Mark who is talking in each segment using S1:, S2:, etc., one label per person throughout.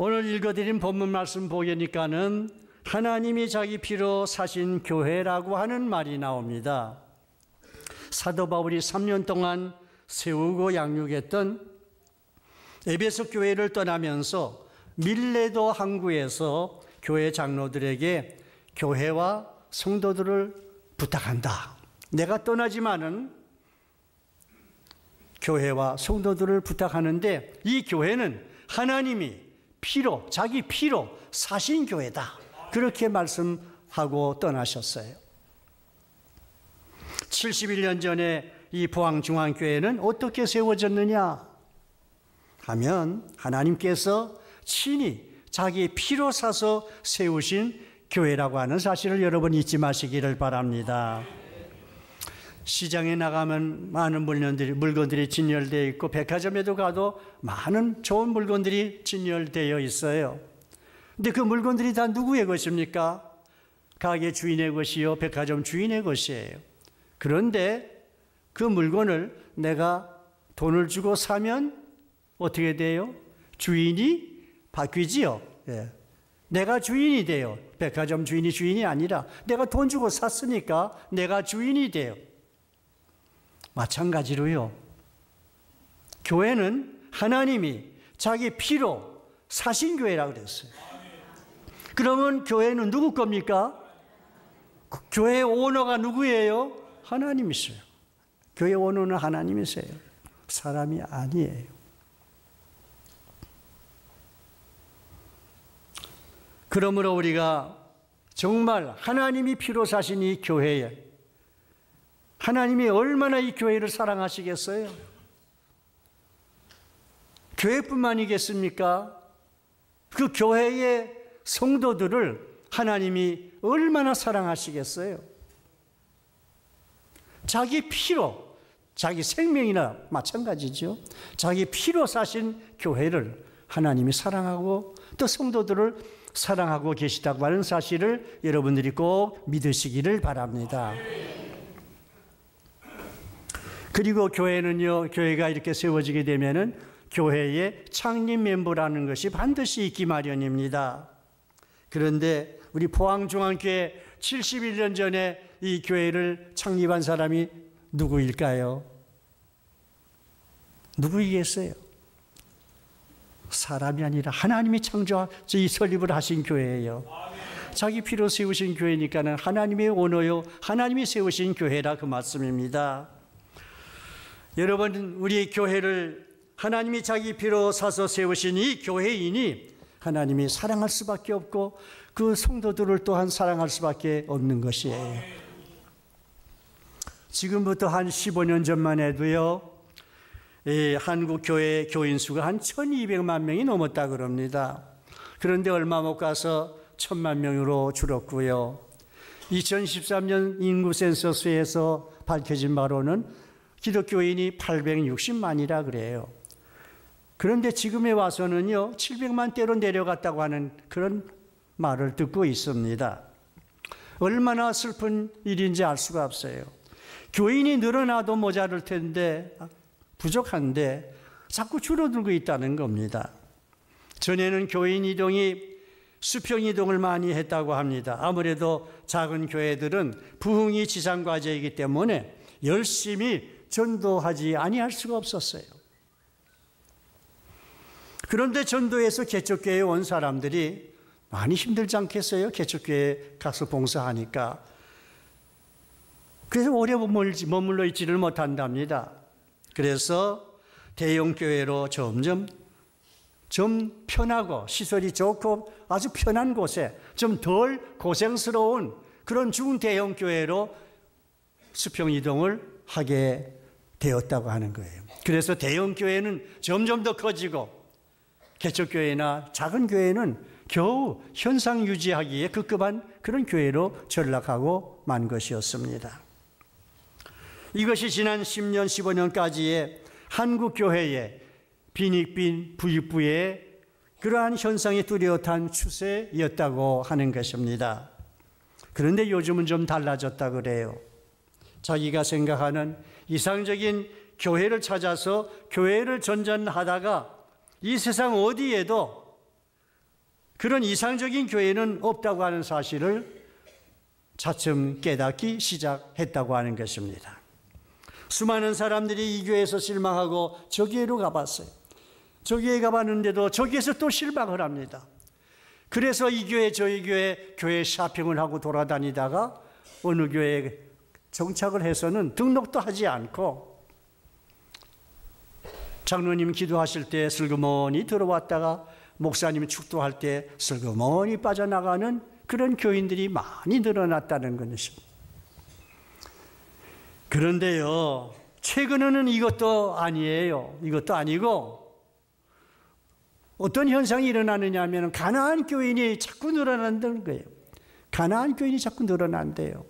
S1: 오늘 읽어드린 본문 말씀 보니까는 하나님이 자기 피로 사신 교회라고 하는 말이 나옵니다. 사도 바울이 3년 동안 세우고 양육했던 에베소 교회를 떠나면서 밀레도 항구에서 교회 장로들에게 교회와 성도들을 부탁한다. 내가 떠나지만은 교회와 성도들을 부탁하는데 이 교회는 하나님이 피로, 자기 피로 사신 교회다. 그렇게 말씀하고 떠나셨어요. 71년 전에 이 포항중앙교회는 어떻게 세워졌느냐 하면 하나님께서 친히 자기 피로 사서 세우신 교회라고 하는 사실을 여러분 잊지 마시기를 바랍니다. 시장에 나가면 많은 물건들이 진열되어 있고 백화점에도 가도 많은 좋은 물건들이 진열되어 있어요. 근데 그 물건들이 다 누구의 것입니까? 가게 주인의 것이요, 백화점 주인의 것이에요. 그런데 그 물건을 내가 돈을 주고 사면 어떻게 돼요? 주인이 바뀌지요. 예. 내가 주인이 돼요. 백화점 주인이 아니라 내가 돈 주고 샀으니까 내가 주인이 돼요. 마찬가지로요. 교회는 하나님이 자기 피로 사신 교회라고 그랬어요. 그러면 교회는 누구 겁니까? 교회의 오너가 누구예요? 하나님이세요. 교회 오너는 하나님이세요. 사람이 아니에요. 그러므로 우리가 정말 하나님이 피로 사신 이 교회에 하나님이 얼마나 이 교회를 사랑하시겠어요? 교회뿐만이겠습니까? 그 교회의 성도들을 하나님이 얼마나 사랑하시겠어요? 자기 피로, 자기 생명이나 마찬가지죠. 자기 피로 사신 교회를 하나님이 사랑하고 또 성도들을 사랑하고 계시다고 하는 사실을 여러분들이 꼭 믿으시기를 바랍니다. 그리고 교회는요, 교회가 이렇게 세워지게 되면은 교회의 창립 멤버라는 것이 반드시 있기 마련입니다. 그런데 우리 포항중앙교회 71년 전에 이 교회를 창립한 사람이 누구일까요? 누구이겠어요? 사람이 아니라 하나님이 창조하셔서 이 설립을 하신 교회예요. 자기 피로 세우신 교회니까는 하나님의 오너요, 하나님이 세우신 교회라 그 말씀입니다. 여러분, 우리 교회를 하나님이 자기 피로 사서 세우신 이 교회인이 하나님이 사랑할 수밖에 없고 그 성도들을 또한 사랑할 수밖에 없는 것이에요. 지금부터 한 15년 전만 해도요, 한국 교회 교인 수가 한 1200만 명이 넘었다 그럽니다. 그런데 얼마 못 가서 1000만 명으로 줄었고요. 2013년 인구 센서스에서 밝혀진 바로는 기독교인이 860만이라 그래요. 그런데 지금에 와서는요, 700만대로 내려갔다고 하는 그런 말을 듣고 있습니다. 얼마나 슬픈 일인지 알 수가 없어요. 교인이 늘어나도 모자랄 텐데, 부족한데 자꾸 줄어들고 있다는 겁니다. 전에는 교인 이동이 수평 이동을 많이 했다고 합니다. 아무래도 작은 교회들은 부흥이 지상과제이기 때문에 열심히 전도하지 아니할 수가 없었어요. 그런데 전도에서 개척교회에 온 사람들이 많이 힘들지 않겠어요? 개척교회에 가서 봉사하니까. 그래서 오래 머물러 있지를 못한답니다. 그래서 대형교회로 점점 좀 편하고 시설이 좋고 아주 편한 곳에 좀 덜 고생스러운 그런 중대형교회로 수평 이동을 하게 되었다고 하는 거예요. 그래서 대형교회는 점점 더 커지고 개척교회나 작은 교회는 겨우 현상 유지하기에 급급한 그런 교회로 전락하고 만 것이었습니다. 이것이 지난 10년, 15년까지의 한국 교회의 빈익빈 부익부의 그러한 현상이 뚜렷한 추세였다고 하는 것입니다. 그런데 요즘은 좀 달라졌다 그래요. 자기가 생각하는 이상적인 교회를 찾아서 교회를 전전하다가 이 세상 어디에도 그런 이상적인 교회는 없다고 하는 사실을 차츰 깨닫기 시작했다고 하는 것입니다. 수많은 사람들이 이 교회에서 실망하고 저 교회로 가봤어요. 저 교회 가봤는데도 저기에서 또 실망을 합니다. 그래서 이 교회 저희 교회 쇼핑을 하고 돌아다니다가 어느 교회에 정착을 해서는 등록도 하지 않고 장로님 기도하실 때 슬그머니 들어왔다가 목사님 축도할 때 슬그머니 빠져나가는 그런 교인들이 많이 늘어났다는 것입니다. 그런데요, 최근에는 이것도 아니에요. 이것도 아니고 어떤 현상이 일어나느냐 하면 가나안 교인이 자꾸 늘어난다는 거예요. 가나안 교인이 자꾸 늘어난대요.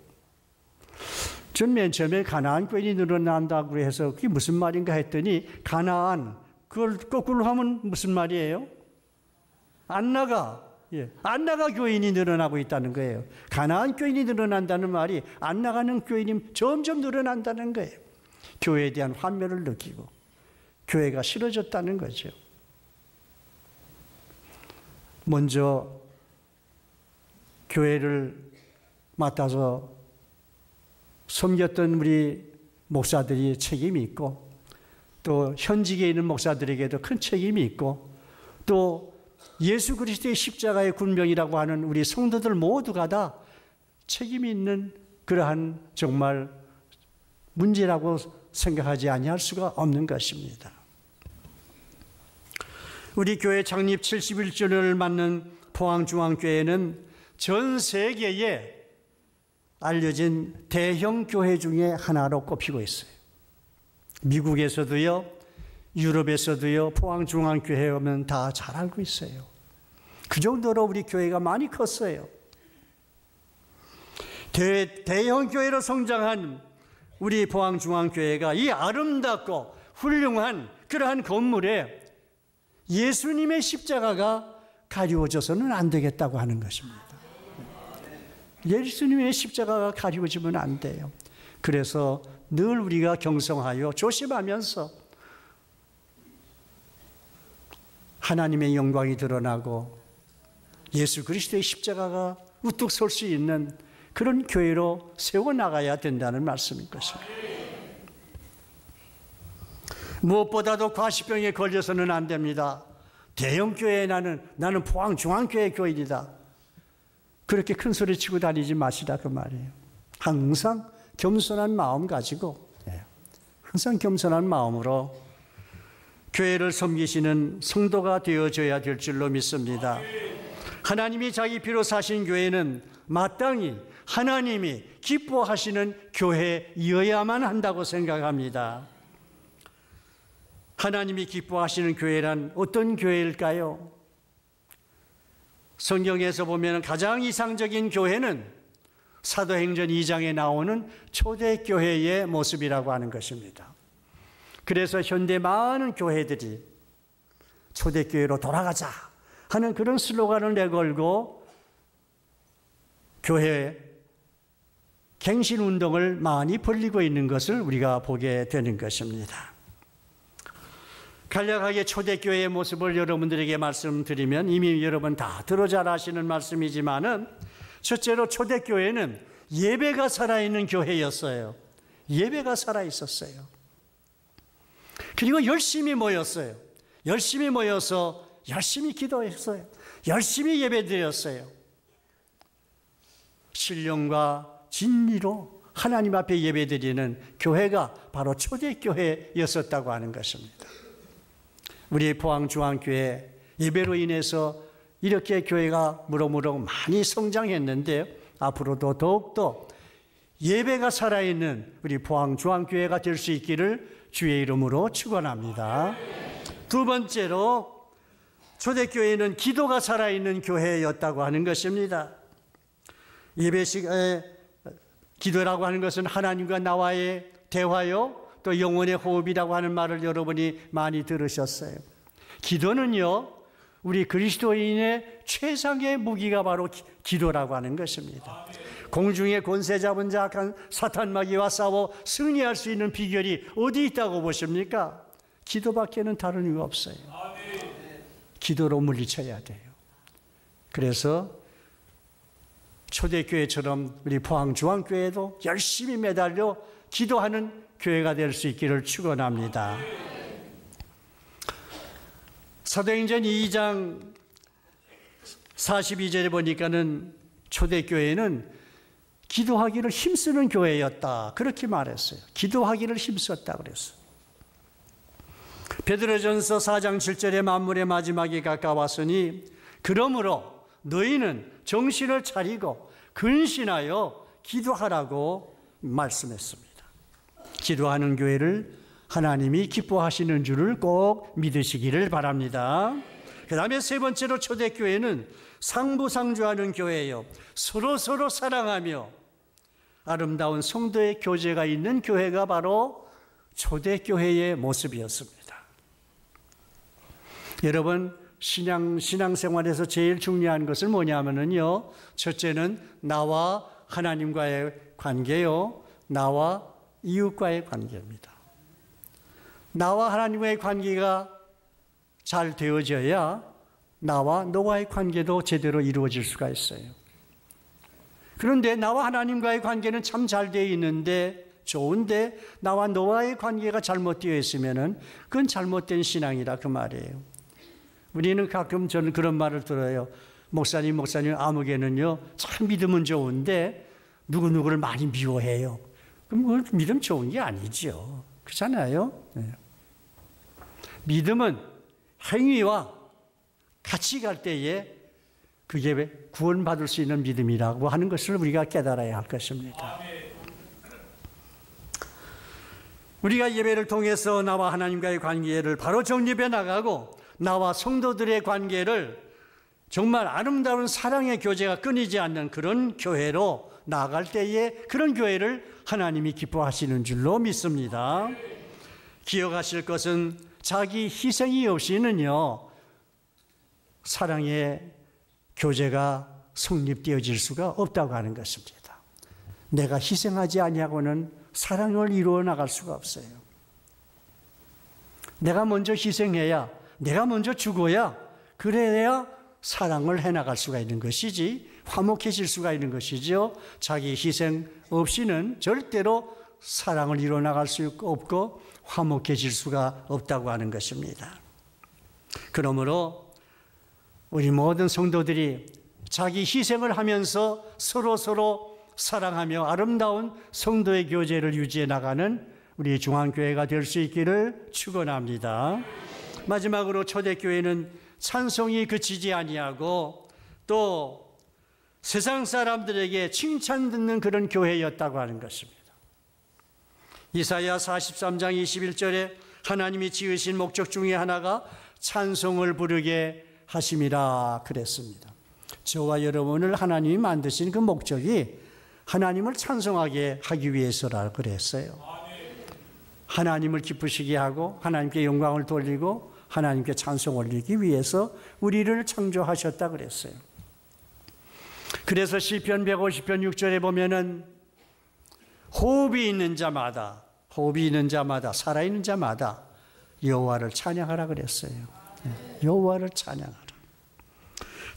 S1: 전 맨 처음에 가나안 교인이 늘어난다고 해서 그게 무슨 말인가 했더니 가나안, 그걸 거꾸로 하면 무슨 말이에요? 안 나가. 안 나가 교인이 늘어나고 있다는 거예요. 가나안 교인이 늘어난다는 말이 안 나가는 교인이 점점 늘어난다는 거예요. 교회에 대한 환멸을 느끼고 교회가 싫어졌다는 거죠. 먼저 교회를 맡아서 섬겼던 우리 목사들이 책임이 있고 또 현직에 있는 목사들에게도 큰 책임이 있고 또 예수 그리스도의 십자가의 군병이라고 하는 우리 성도들 모두가 다 책임이 있는 그러한 정말 문제라고 생각하지 아니할 수가 없는 것입니다. 우리 교회 창립 71주년을 맞는 포항중앙교회는 전 세계에 알려진 대형 교회 중에 하나로 꼽히고 있어요. 미국에서도요, 유럽에서도요, 포항중앙교회 오면 다 잘 알고 있어요. 그 정도로 우리 교회가 많이 컸어요. 대형 교회로 성장한 우리 포항중앙교회가 이 아름답고 훌륭한 그러한 건물에 예수님의 십자가가 가리워져서는 안 되겠다고 하는 것입니다. 예수님의 십자가가 가리워지면 안 돼요. 그래서 늘 우리가 경성하여 조심하면서 하나님의 영광이 드러나고 예수 그리스도의 십자가가 우뚝 설 수 있는 그런 교회로 세워나가야 된다는 말씀인 것입니다. 무엇보다도 과시병에 걸려서는 안 됩니다. 대형 교회에 나는 포항중앙교회 교인이다. 그렇게 큰 소리 치고 다니지 마시라 그 말이에요. 항상 겸손한 마음 가지고 항상 겸손한 마음으로 교회를 섬기시는 성도가 되어져야 될 줄로 믿습니다. 하나님이 자기 피로 사신 교회는 마땅히 하나님이 기뻐하시는 교회이어야만 한다고 생각합니다. 하나님이 기뻐하시는 교회란 어떤 교회일까요? 성경에서 보면 가장 이상적인 교회는 사도행전 2장에 나오는 초대교회의 모습이라고 하는 것입니다. 그래서 현대 많은 교회들이 초대교회로 돌아가자 하는 그런 슬로건을 내걸고 교회 갱신운동을 많이 벌이고 있는 것을 우리가 보게 되는 것입니다. 간략하게 초대교회의 모습을 여러분들에게 말씀드리면 이미 여러분 다 들어 잘 아시는 말씀이지만은 첫째로 초대교회는 예배가 살아있는 교회였어요. 예배가 살아있었어요. 그리고 열심히 모였어요. 열심히 모여서 열심히 기도했어요. 열심히 예배드렸어요. 신령과 진리로 하나님 앞에 예배드리는 교회가 바로 초대교회였었다고 하는 것입니다. 우리 포항중앙교회 예배로 인해서 이렇게 교회가 무럭무럭 많이 성장했는데 앞으로도 더욱더 예배가 살아있는 우리 포항중앙교회가 될 수 있기를 주의 이름으로 축원합니다. 두 번째로 초대교회는 기도가 살아있는 교회였다고 하는 것입니다. 예배식의 기도라고 하는 것은 하나님과 나와의 대화요, 또 영혼의 호흡이라고 하는 말을 여러분이 많이 들으셨어요. 기도는요, 우리 그리스도인의 최상의 무기가 바로 기도라고 하는 것입니다. 공중의 권세 잡은 자 악한 사탄 마귀와 싸워 승리할 수 있는 비결이 어디 있다고 보십니까? 기도밖에는 다른 이유가 없어요. 기도로 물리쳐야 돼요. 그래서 초대교회처럼 우리 포항중앙교회도 열심히 매달려 기도하는 교회가 될 수 있기를 축원합니다. 사도행전 2장 42절에 보니까는 초대교회는 기도하기를 힘쓰는 교회였다, 그렇게 말했어요. 기도하기를 힘썼다 그랬어요. 베드로전서 4장 7절에 만물의 마지막이 가까웠으니 그러므로 너희는 정신을 차리고 근신하여 기도하라고 말씀했습니다. 기도하는 교회를 하나님이 기뻐하시는 줄을 꼭 믿으시기를 바랍니다. 그 다음에 세 번째로 초대교회는 상부상조하는 교회예요. 서로 사랑하며 아름다운 성도의 교제가 있는 교회가 바로 초대교회의 모습이었습니다. 여러분, 신앙생활에서 제일 중요한 것은 뭐냐면요, 첫째는 나와 하나님과의 관계요, 나와 이웃과의 관계입니다. 나와 하나님과의 관계가 잘 되어져야 나와 너와의 관계도 제대로 이루어질 수가 있어요. 그런데 나와 하나님과의 관계는 참 잘 되어 있는데, 좋은데 나와 너와의 관계가 잘못되어 있으면 그건 잘못된 신앙이라 그 말이에요. 우리는 가끔 저는 그런 말을 들어요. 목사님 아무개는요 참 믿음은 좋은데 누구누구를 많이 미워해요. 그럼 그 믿음 좋은 게 아니죠. 그렇잖아요. 네. 믿음은 행위와 같이 갈 때에 그게 구원받을 수 있는 믿음이라고 하는 것을 우리가 깨달아야 할 것입니다. 우리가 예배를 통해서 나와 하나님과의 관계를 바로 정립해 나가고 나와 성도들의 관계를 정말 아름다운 사랑의 교제가 끊이지 않는 그런 교회로 나아갈 때에 그런 교회를 하나님이 기뻐하시는 줄로 믿습니다. 기억하실 것은 자기 희생이 없이는요 사랑의 교제가 성립되어질 수가 없다고 하는 것입니다. 내가 희생하지 아니하고는 사랑을 이루어 나갈 수가 없어요. 내가 먼저 희생해야, 내가 먼저 죽어야, 그래야 사랑을 해나갈 수가 있는 것이지, 화목해질 수가 있는 것이죠. 자기 희생 없이는 절대로 사랑을 이루어 나갈 수 없고 화목해질 수가 없다고 하는 것입니다. 그러므로 우리 모든 성도들이 자기 희생을 하면서 서로 사랑하며 아름다운 성도의 교제를 유지해 나가는 우리 중앙교회가 될 수 있기를 축원합니다. 마지막으로 초대교회는 찬송이 그치지 아니하고 또 세상 사람들에게 칭찬 듣는 그런 교회였다고 하는 것입니다. 이사야 43장 21절에 하나님이 지으신 목적 중에 하나가 찬송을 부르게 하심이라 그랬습니다. 저와 여러분을 하나님이 만드신 그 목적이 하나님을 찬송하게 하기 위해서라 그랬어요. 하나님을 기쁘시게 하고 하나님께 영광을 돌리고 하나님께 찬송 올리기 위해서 우리를 창조하셨다 그랬어요. 그래서 시편 150편 6절에 보면은 호흡이 있는 자마다 살아있는 자마다 여호와를 찬양하라 그랬어요. 여호와를 찬양하라.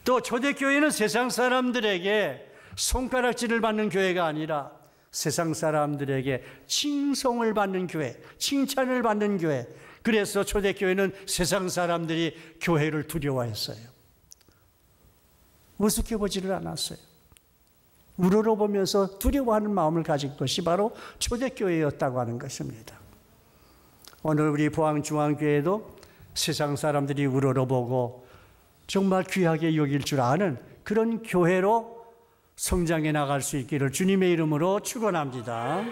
S1: 또 초대교회는 세상 사람들에게 손가락질을 받는 교회가 아니라 세상 사람들에게 칭송을 받는 교회, 칭찬을 받는 교회. 그래서 초대교회는 세상 사람들이 교회를 두려워했어요. 우습게 보지를 않았어요. 우러러보면서 두려워하는 마음을 가진 것이 바로 초대교회였다고 하는 것입니다. 오늘 우리 포항중앙교회도 세상 사람들이 우러러보고 정말 귀하게 여길 줄 아는 그런 교회로 성장해 나갈 수 있기를 주님의 이름으로 축원합니다.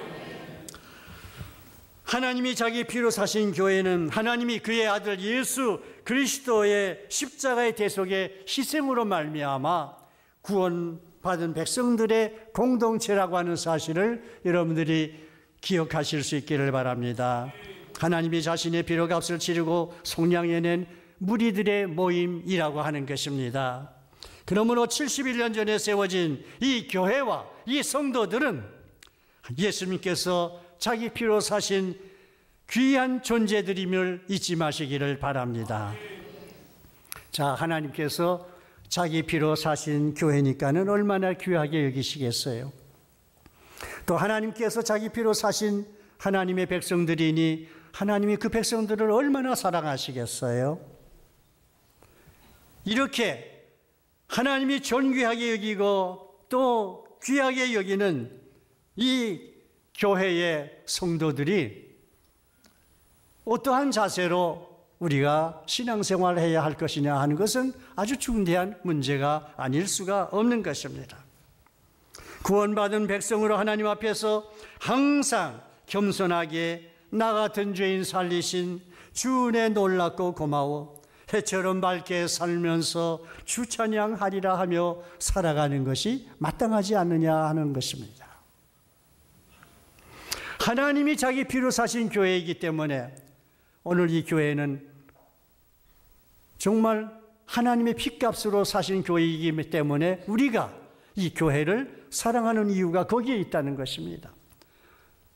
S1: 하나님이 자기 피로 사신 교회는 하나님이 그의 아들 예수 그리스도의 십자가의 대속의 희생으로 말미암아 구원받은 백성들의 공동체라고 하는 사실을 여러분들이 기억하실 수 있기를 바랍니다. 하나님이 자신의 피로 값을 치르고 속량해낸 무리들의 모임이라고 하는 것입니다. 그러므로 71년 전에 세워진 이 교회와 이 성도들은 예수님께서 자기 피로 사신 귀한 존재들임을 잊지 마시기를 바랍니다. 자, 하나님께서 자기 피로 사신 교회니까는 얼마나 귀하게 여기시겠어요. 또 하나님께서 자기 피로 사신 하나님의 백성들이니 하나님이 그 백성들을 얼마나 사랑하시겠어요. 이렇게 하나님이 존귀하게 여기고 또 귀하게 여기는 이 교회의 성도들이 어떠한 자세로 우리가 신앙생활을 해야 할 것이냐 하는 것은 아주 중대한 문제가 아닐 수가 없는 것입니다. 구원받은 백성으로 하나님 앞에서 항상 겸손하게 나 같은 죄인 살리신 주 은혜 놀랍고 고마워 해처럼 밝게 살면서 주 찬양하리라 하며 살아가는 것이 마땅하지 않느냐 하는 것입니다. 하나님이 자기 피로 사신 교회이기 때문에 오늘 이 교회는 정말 하나님의 피값으로 사신 교회이기 때문에 우리가 이 교회를 사랑하는 이유가 거기에 있다는 것입니다.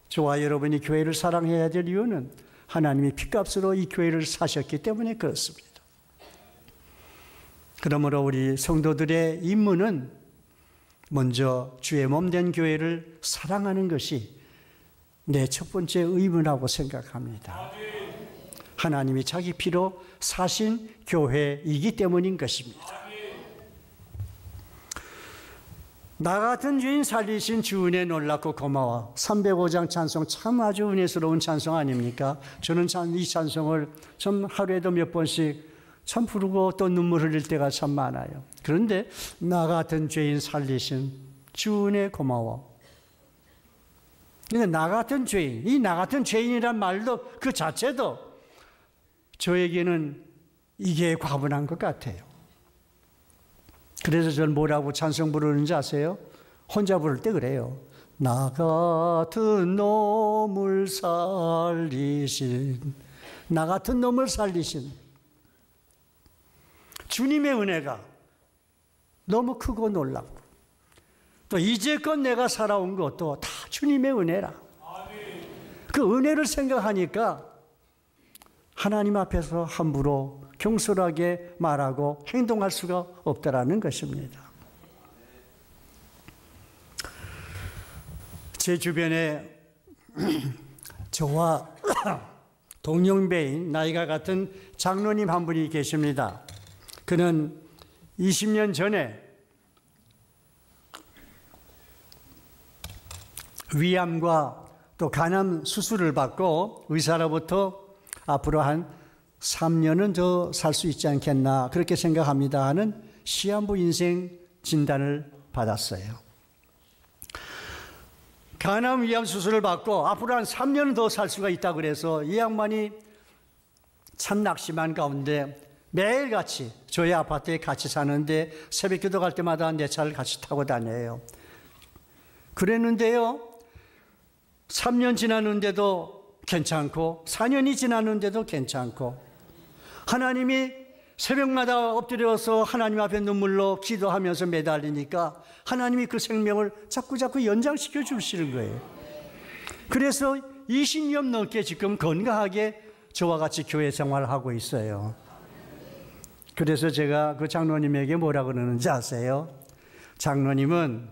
S1: 저와 여러분이 교회를 사랑해야 될 이유는 하나님이 피값으로 이 교회를 사셨기 때문에 그렇습니다. 그러므로 우리 성도들의 임무는 먼저 주의 몸된 교회를 사랑하는 것이 내 첫 번째 의무라고 생각합니다. 하나님이 자기 피로 사신 교회이기 때문인 것입니다. 나 같은 죄인 살리신 주 은혜 놀랍고 고마워. 305장 찬송 참 아주 은혜스러운 찬송 아닙니까? 저는 이 찬송을 참 하루에도 몇 번씩 참 부르고 또 눈물 흘릴 때가 참 많아요. 그런데 나 같은 죄인 살리신 주 은혜 고마워. 근데 나 같은 죄인, 이 나 같은 죄인이란 말도 그 자체도 저에게는 이게 과분한 것 같아요. 그래서 저는 뭐라고 찬송 부르는지 아세요? 혼자 부를 때 그래요. 나 같은 놈을 살리신, 나 같은 놈을 살리신 주님의 은혜가 너무 크고 놀랍고 또 이제껏 내가 살아온 것도 다 주님의 은혜라. 그 은혜를 생각하니까 하나님 앞에서 함부로 경솔하게 말하고 행동할 수가 없다라는 것입니다. 제 주변에 저와 동년배인 나이가 같은 장로님 한 분이 계십니다. 그는 20년 전에 위암과 또 간암 수술을 받고 의사로부터 앞으로 한 3년은 더 살 수 있지 않겠나 그렇게 생각합니다 하는 시한부 인생 진단을 받았어요. 간암 위암 수술을 받고 앞으로 한 3년은 더 살 수가 있다고 그래서 이 양반이 참 낙심한 가운데 매일같이 저희 아파트에 같이 사는데 새벽 기도 갈 때마다 내 차를 같이 타고 다녀요. 그랬는데요, 3년 지났는데도 괜찮고 4년이 지났는데도 괜찮고 하나님이 새벽마다 엎드려서 하나님 앞에 눈물로 기도하면서 매달리니까 하나님이 그 생명을 자꾸 연장시켜 주시는 거예요. 그래서 20년 넘게 지금 건강하게 저와 같이 교회 생활을 하고 있어요. 그래서 제가 그 장로님에게 뭐라 그러는지 아세요? 장로님은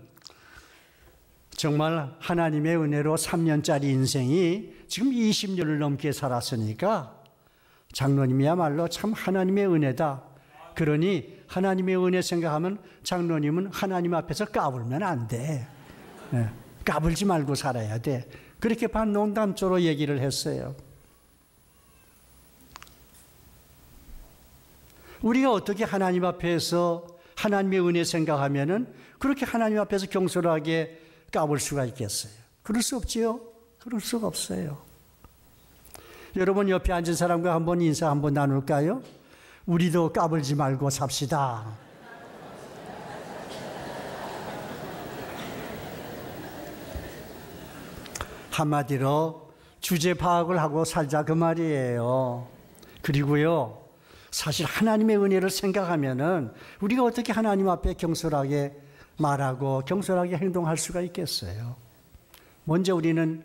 S1: 정말 하나님의 은혜로 3년짜리 인생이 지금 20년을 넘게 살았으니까 장로님이야말로 참 하나님의 은혜다. 그러니 하나님의 은혜 생각하면 장로님은 하나님 앞에서 까불면 안 돼. 까불지 말고 살아야 돼. 그렇게 반농담조로 얘기를 했어요. 우리가 어떻게 하나님 앞에서 하나님의 은혜 생각하면은 그렇게 하나님 앞에서 경솔하게 까불 수가 있겠어요? 그럴 수 없지요? 그럴 수가 없어요. 여러분 옆에 앉은 사람과 한번 인사 한번 나눌까요? 우리도 까불지 말고 삽시다. 한마디로 주제 파악을 하고 살자 그 말이에요. 그리고요, 사실 하나님의 은혜를 생각하면은 우리가 어떻게 하나님 앞에 경솔하게 말하고 경솔하게 행동할 수가 있겠어요? 먼저 우리는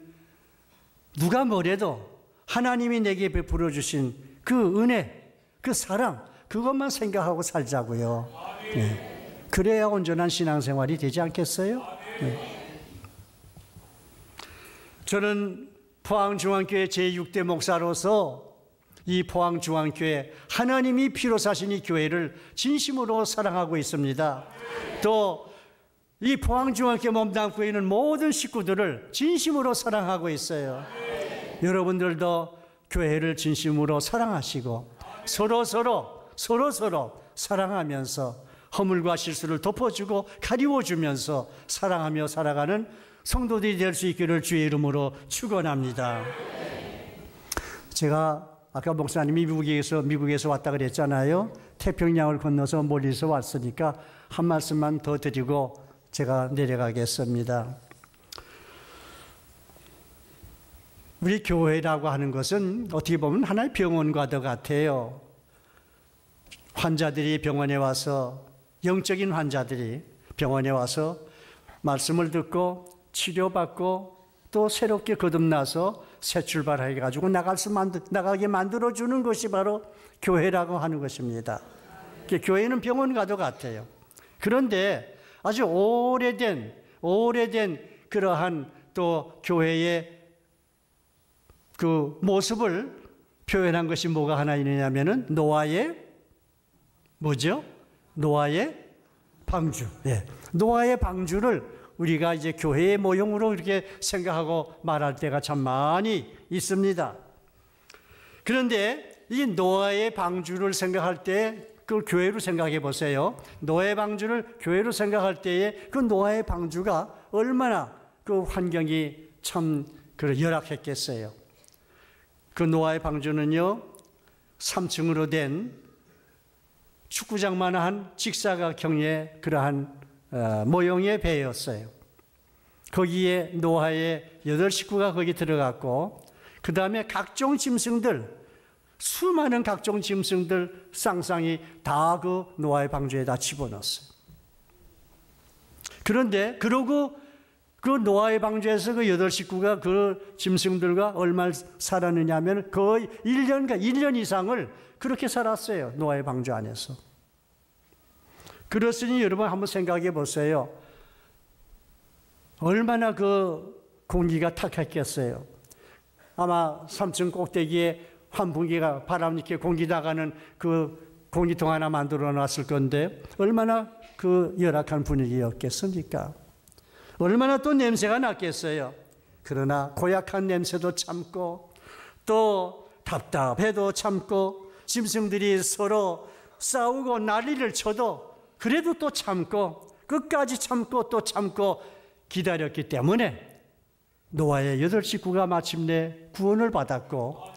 S1: 누가 뭐래도 하나님이 내게 베풀어 주신 그 은혜, 그 사랑, 그것만 생각하고 살자고요. 네. 그래야 온전한 신앙생활이 되지 않겠어요? 네. 저는 포항중앙교회 제6대 목사로서 이 포항중앙교회 하나님이 피로 사신 이 교회를 진심으로 사랑하고 있습니다. 또 이 포항중앙교회 몸담고 있는 모든 식구들을 진심으로 사랑하고 있어요. 여러분들도 교회를 진심으로 사랑하시고 서로 사랑하면서 허물과 실수를 덮어주고 가리워주면서 사랑하며 살아가는 성도들이 될 수 있기를 주의 이름으로 축원합니다. 제가 아까 목사님이 미국에서 왔다 그랬잖아요. 태평양을 건너서 멀리서 왔으니까 한 말씀만 더 드리고 제가 내려가겠습니다. 우리 교회라고 하는 것은 어떻게 보면 하나의 병원과도 같아요. 환자들이 병원에 와서, 영적인 환자들이 병원에 와서 말씀을 듣고 치료받고 또 새롭게 거듭나서 새 출발해가지고 나가게 만들어주는 것이 바로 교회라고 하는 것입니다. 교회는 병원과도 같아요. 그런데 아주 오래된 그러한 또 교회의 그 모습을 표현한 것이 뭐가 하나 있느냐면은 노아의 방주. 예. 노아의 방주를 우리가 이제 교회의 모형으로 이렇게 생각하고 말할 때가 참 많이 있습니다. 그런데 이 노아의 방주를 생각할 때 그 교회로 생각해 보세요. 노아의 방주를 교회로 생각할 때에 그 노아의 방주가 얼마나 그 환경이 참 열악했겠어요. 그 노아의 방주는요, 3층으로 된 축구장만한 직사각형의 그러한 모형의 배였어요. 거기에 노아의 8식구가 거기 들어갔고, 그 다음에 각종 짐승들, 수많은 각종 짐승들 쌍쌍이 다 그 노아의 방주에다 집어넣었어요. 그런데 그러고 그 노아의 방주에서 그 8식구가 그 짐승들과 얼마를 살았느냐 하면 거의 1년 이상을 그렇게 살았어요. 노아의 방주 안에서. 그렇으니 여러분 한번 생각해 보세요. 얼마나 그 공기가 탁했겠어요. 아마 3층 꼭대기에 환풍기가 바람 이렇게 공기 나가는 그 공기통 하나 만들어 놨을 건데 얼마나 그 열악한 분위기였겠습니까? 얼마나 또 냄새가 났겠어요. 그러나 고약한 냄새도 참고 또 답답해도 참고 짐승들이 서로 싸우고 난리를 쳐도 그래도 또 참고 끝까지 참고 또 참고 기다렸기 때문에 노아의 8식구가 마침내 구원을 받았고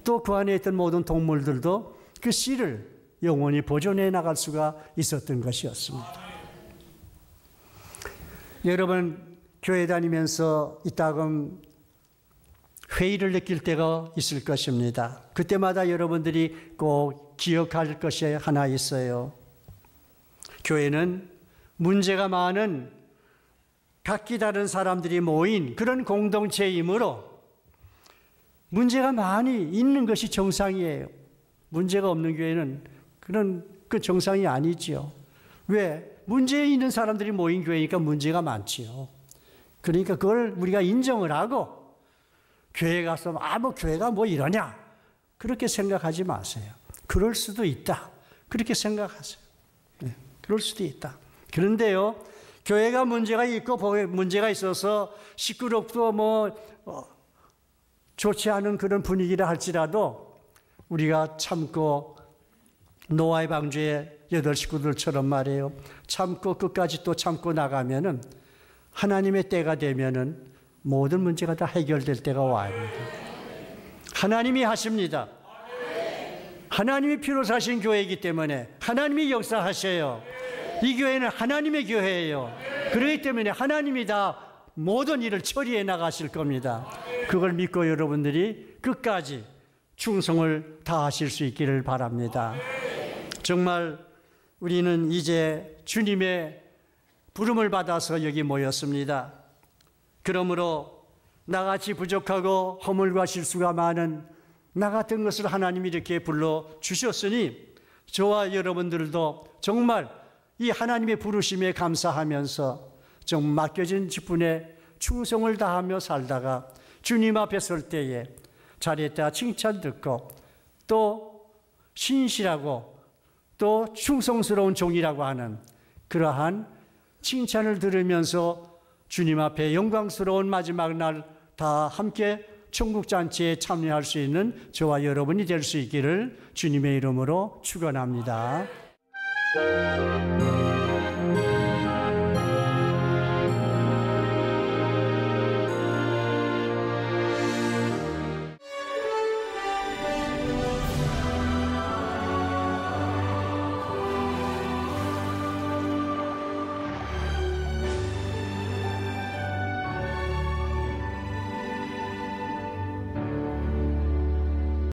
S1: 또 그 안에 있던 모든 동물들도 그 씨를 영원히 보존해 나갈 수가 있었던 것이었습니다. 여러분 교회 다니면서 이따금 회의를 느낄 때가 있을 것입니다. 그때마다 여러분들이 꼭 기억할 것이 하나 있어요. 교회는 문제가 많은 각기 다른 사람들이 모인 그런 공동체이므로 문제가 많이 있는 것이 정상이에요. 문제가 없는 교회는 그 정상이 아니지요. 왜? 문제 있는 사람들이 모인 교회니까 문제가 많지요. 그러니까 그걸 우리가 인정을 하고 교회 가서 뭐 교회가 뭐 이러냐 그렇게 생각하지 마세요. 그럴 수도 있다. 그렇게 생각하세요. 네, 그럴 수도 있다. 그런데요, 교회가 문제가 있고 문제가 있어서 시끄럽고 좋지 않은 그런 분위기라 할지라도 우리가 참고 노아의 방주의 8식구들처럼 말이에요. 참고 끝까지 또 참고 나가면은 하나님의 때가 되면은 모든 문제가 다 해결될 때가 와야 합니다. 하나님이 하십니다. 하나님이 피로 사신 교회이기 때문에 하나님이 역사하셔요. 이 교회는 하나님의 교회예요. 그렇기 때문에 하나님이 다 모든 일을 처리해 나가실 겁니다. 그걸 믿고 여러분들이 끝까지 충성을 다하실 수 있기를 바랍니다. 정말 우리는 이제 주님의 부름을 받아서 여기 모였습니다. 그러므로 나같이 부족하고 허물과 실수가 많은 나 같은 것을 하나님이 이렇게 불러주셨으니 저와 여러분들도 정말 이 하나님의 부르심에 감사하면서 좀 맡겨진 직분에 충성을 다하며 살다가 주님 앞에 설 때에 잘했다 칭찬 듣고 또 신실하고 또 충성스러운 종이라고 하는 그러한 칭찬을 들으면서 주님 앞에 영광스러운 마지막 날 다 함께 천국잔치에 참여할 수 있는 저와 여러분이 될 수 있기를 주님의 이름으로 축원합니다.